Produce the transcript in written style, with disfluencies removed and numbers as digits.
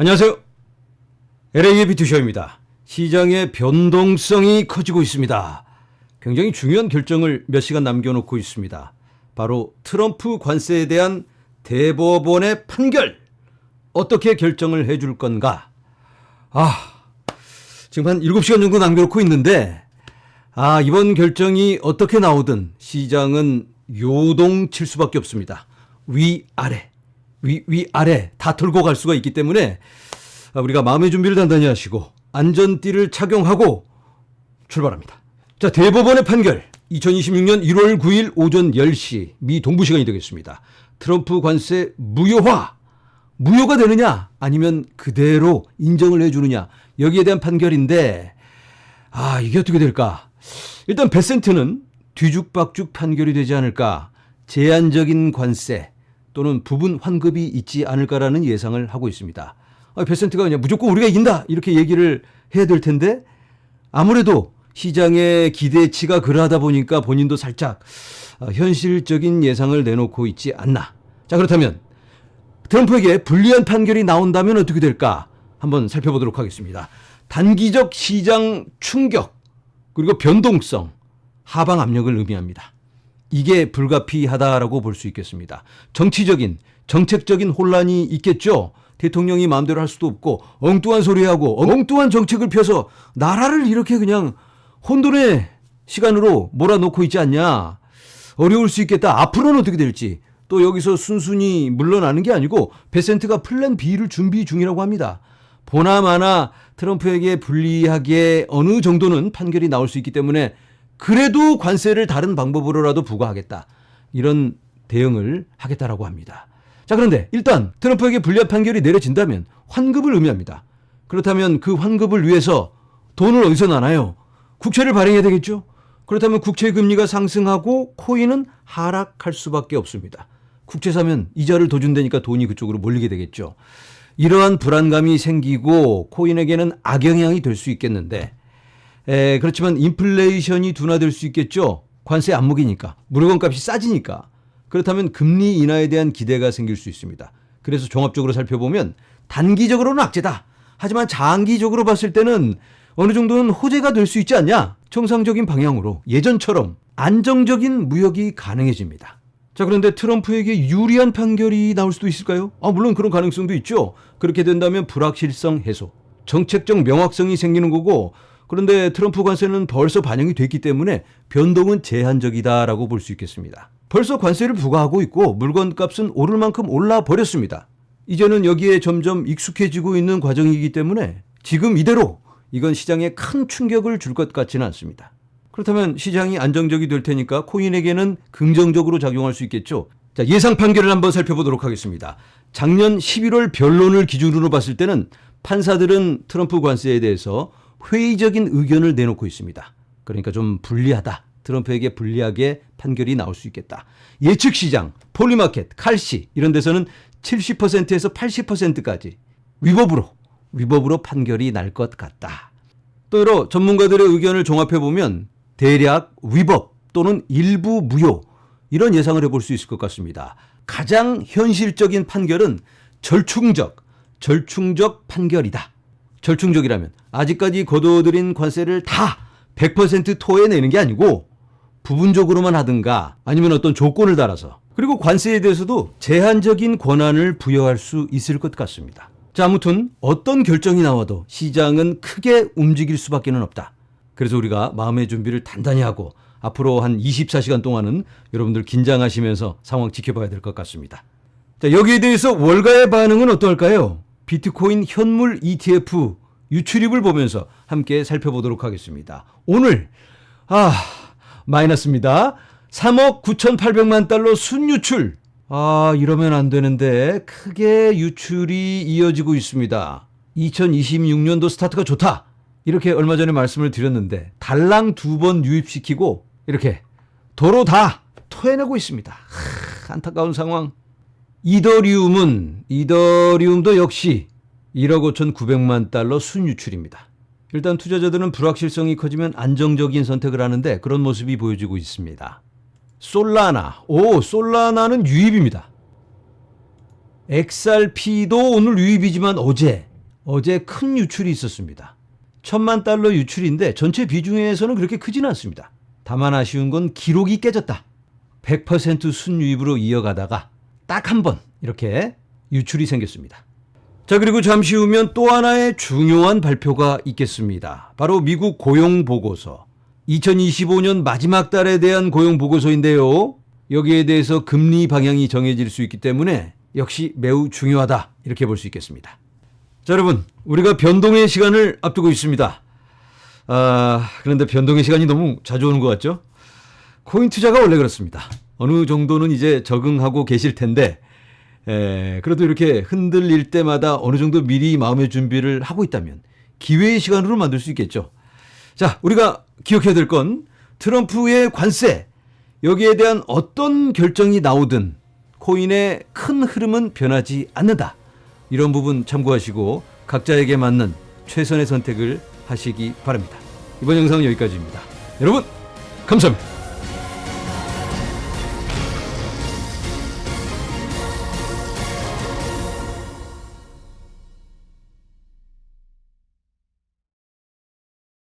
안녕하세요. LA의 비투쇼입니다. 시장의 변동성이 커지고 있습니다. 굉장히 중요한 결정을 몇 시간 남겨놓고 있습니다. 바로 트럼프 관세에 대한 대법원의 판결. 어떻게 결정을 해줄 건가? 지금 한 7시간 정도 남겨놓고 있는데 이번 결정이 어떻게 나오든 시장은 요동칠 수밖에 없습니다. 위아래 다 털고 갈 수가 있기 때문에 우리가 마음의 준비를 단단히 하시고 안전띠를 착용하고 출발합니다. 자, 대법원의 판결. 2026년 1월 9일 오전 10시 미 동부 시간이 되겠습니다. 트럼프 관세 무효화. 무효가 되느냐 아니면 그대로 인정을 해주느냐, 여기에 대한 판결인데 이게 어떻게 될까? 일단 베센트는 뒤죽박죽 판결이 되지 않을까, 제한적인 관세 또는 부분 환급이 있지 않을까라는 예상을 하고 있습니다. 베센트가 그냥 무조건 우리가 이긴다 이렇게 얘기를 해야 될 텐데 아무래도 시장의 기대치가 그러하다 보니까 본인도 살짝 현실적인 예상을 내놓고 있지 않나. 자, 그렇다면 트럼프에게 불리한 판결이 나온다면 어떻게 될까 한번 살펴보도록 하겠습니다. 단기적 시장 충격 그리고 변동성, 하방 압력을 의미합니다. 이게 불가피하다라고 볼 수 있겠습니다. 정치적인, 정책적인 혼란이 있겠죠. 대통령이 마음대로 할 수도 없고 엉뚱한 소리하고 엉뚱한 정책을 펴서 나라를 이렇게 그냥 혼돈의 시간으로 몰아넣고 있지 않냐. 어려울 수 있겠다. 앞으로는 어떻게 될지. 또 여기서 순순히 물러나는 게 아니고 베센트가 플랜 B를 준비 중이라고 합니다. 보나마나 트럼프에게 불리하게 어느 정도는 판결이 나올 수 있기 때문에 그래도 관세를 다른 방법으로라도 부과하겠다. 이런 대응을 하겠다라고 합니다. 자, 그런데 일단 트럼프에게 불리한 판결이 내려진다면 환급을 의미합니다. 그렇다면 그 환급을 위해서 돈을 어디서 나나요? 국채를 발행해야 되겠죠? 그렇다면 국채 금리가 상승하고 코인은 하락할 수밖에 없습니다. 국채 사면 이자를 더 준다니까 돈이 그쪽으로 몰리게 되겠죠. 이러한 불안감이 생기고 코인에게는 악영향이 될 수 있겠는데 그렇지만 인플레이션이 둔화될 수 있겠죠. 관세 안 먹이니까, 물건값이 싸지니까. 그렇다면 금리 인하에 대한 기대가 생길 수 있습니다. 그래서 종합적으로 살펴보면 단기적으로는 악재다. 하지만 장기적으로 봤을 때는 어느 정도는 호재가 될 수 있지 않냐. 정상적인 방향으로 예전처럼 안정적인 무역이 가능해집니다. 자, 그런데 트럼프에게 유리한 판결이 나올 수도 있을까요? 물론 그런 가능성도 있죠. 그렇게 된다면 불확실성 해소, 정책적 명확성이 생기는 거고, 그런데 트럼프 관세는 벌써 반영이 됐기 때문에 변동은 제한적이다라고 볼 수 있겠습니다. 벌써 관세를 부과하고 있고 물건값은 오를 만큼 올라버렸습니다. 이제는 여기에 점점 익숙해지고 있는 과정이기 때문에 지금 이대로 이건 시장에 큰 충격을 줄 것 같지는 않습니다. 그렇다면 시장이 안정적이 될 테니까 코인에게는 긍정적으로 작용할 수 있겠죠. 자, 예상 판결을 한번 살펴보도록 하겠습니다. 작년 11월 변론을 기준으로 봤을 때는 판사들은 트럼프 관세에 대해서 회의적인 의견을 내놓고 있습니다. 그러니까 좀 불리하다. 트럼프에게 불리하게 판결이 나올 수 있겠다. 예측 시장, 폴리마켓, 칼시 이런 데서는 70%에서 80%까지 위법으로 판결이 날 것 같다. 또 여러 전문가들의 의견을 종합해보면 대략 위법 또는 일부 무효 이런 예상을 해볼 수 있을 것 같습니다. 가장 현실적인 판결은 절충적 판결이다. 절충적이라면 아직까지 거둬들인 관세를 다 100% 토해내는 게 아니고 부분적으로만 하든가 아니면 어떤 조건을 달아서, 그리고 관세에 대해서도 제한적인 권한을 부여할 수 있을 것 같습니다. 자, 아무튼 어떤 결정이 나와도 시장은 크게 움직일 수밖에는 없다. 그래서 우리가 마음의 준비를 단단히 하고 앞으로 한 24시간 동안은 여러분들 긴장하시면서 상황 지켜봐야 될 것 같습니다. 자, 여기에 대해서 월가의 반응은 어떨까요? 비트코인 현물 ETF 유출입을 보면서 함께 살펴보도록 하겠습니다. 오늘 마이너스입니다. 3억 9,800만 달러 순유출. 이러면 안 되는데 크게 유출이 이어지고 있습니다. 2026년도 스타트가 좋다. 이렇게 얼마 전에 말씀을 드렸는데 달랑 2번 유입시키고 이렇게 도로 다 토해내고 있습니다. 안타까운 상황. 이더리움도 역시 1억 5,900만 달러 순유출입니다. 일단 투자자들은 불확실성이 커지면 안정적인 선택을 하는데 그런 모습이 보여지고 있습니다. 솔라나는 유입입니다. XRP도 오늘 유입이지만 어제 어제 큰 유출이 있었습니다. $10,000,000 유출인데 전체 비중에서는 그렇게 크지는 않습니다. 다만 아쉬운 건 기록이 깨졌다. 100% 순유입으로 이어가다가 딱 한 번 이렇게 유출이 생겼습니다. 자, 그리고 잠시 후면 또 하나의 중요한 발표가 있겠습니다. 바로 미국 고용보고서. 2025년 마지막 달에 대한 고용보고서인데요. 여기에 대해서 금리 방향이 정해질 수 있기 때문에 역시 매우 중요하다, 이렇게 볼 수 있겠습니다. 자, 여러분, 우리가 변동의 시간을 앞두고 있습니다. 그런데 변동의 시간이 너무 자주 오는 것 같죠? 코인 투자가 원래 그렇습니다. 어느 정도는 이제 적응하고 계실 텐데, 그래도 이렇게 흔들릴 때마다 어느 정도 미리 마음의 준비를 하고 있다면 기회의 시간으로 만들 수 있겠죠. 자, 우리가 기억해야 될 건 트럼프의 관세, 여기에 대한 어떤 결정이 나오든 코인의 큰 흐름은 변하지 않는다. 이런 부분 참고하시고 각자에게 맞는 최선의 선택을 하시기 바랍니다. 이번 영상은 여기까지입니다. 여러분, 감사합니다.